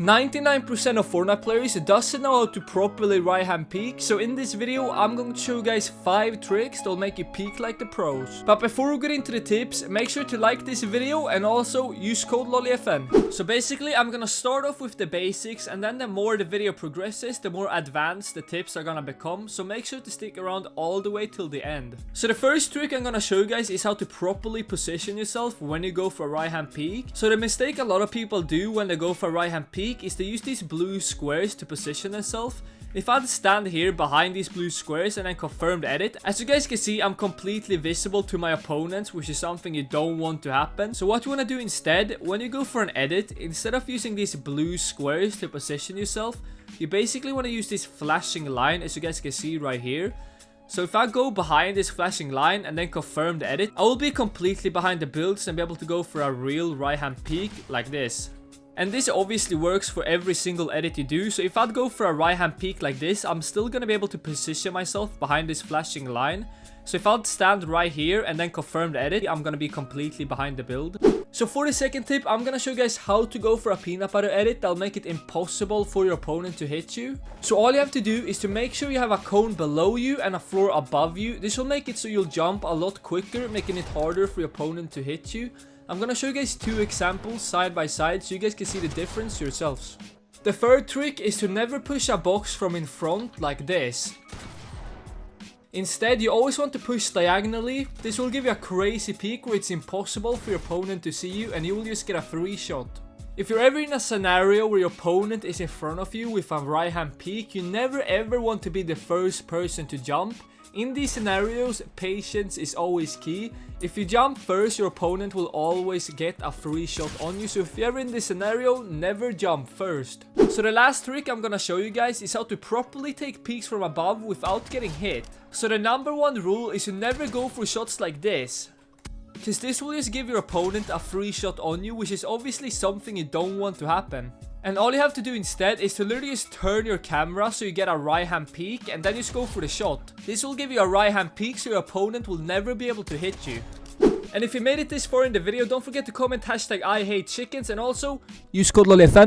99% of Fortnite players doesn't know how to properly right hand peek, so in this video I'm going to show you guys 5 tricks that will make you peek like the pros. But before we get into the tips, make sure to like this video and also use code LolliFN. So basically I'm gonna start off with the basics, and then the more the video progresses, the more advanced the tips are gonna become, so make sure to stick around all the way till the end. So the first trick I'm gonna show you guys is how to properly position yourself when you go for a right hand peek. So the mistake a lot of people do when they go for a right hand peek is to use these blue squares to position themselves. If I stand here behind these blue squares and then confirm the edit, as you guys can see, I'm completely visible to my opponents, which is something you don't want to happen. So what you want to do instead, when you go for an edit, instead of using these blue squares to position yourself, you basically want to use this flashing line, as you guys can see right here. So if I go behind this flashing line and then confirm the edit, I will be completely behind the builds and be able to go for a real right hand peek like this. And this obviously works for every single edit you do, so if I'd go for a right hand peek like this, I'm still gonna be able to position myself behind this flashing line. So if I'd stand right here and then confirm the edit, I'm gonna be completely behind the build. So for the second tip, I'm gonna show you guys how to go for a peanut butter edit that'll make it impossible for your opponent to hit you. So all you have to do is to make sure you have a cone below you and a floor above you. This will make it so you'll jump a lot quicker, making it harder for your opponent to hit you. I'm gonna show you guys 2 examples side by side so you guys can see the difference yourselves. The third trick is to never push a box from in front like this. Instead, you always want to push diagonally. This will give you a crazy peek where it's impossible for your opponent to see you and you will just get a free shot. If you're ever in a scenario where your opponent is in front of you with a right hand peek, you never ever want to be the first person to jump. In these scenarios, patience is always key. If you jump first, your opponent will always get a free shot on you. So if you're ever in this scenario, never jump first. So the last trick I'm gonna show you guys is how to properly take peeks from above without getting hit. So the number 1 rule is to never go for shots like this, because this will just give your opponent a free shot on you, which is obviously something you don't want to happen. And all you have to do instead is to literally just turn your camera so you get a right hand peek and then just go for the shot. This will give you a right hand peek so your opponent will never be able to hit you. And if you made it this far in the video, don't forget to comment hashtag I hate chickens and also use code LolliFN.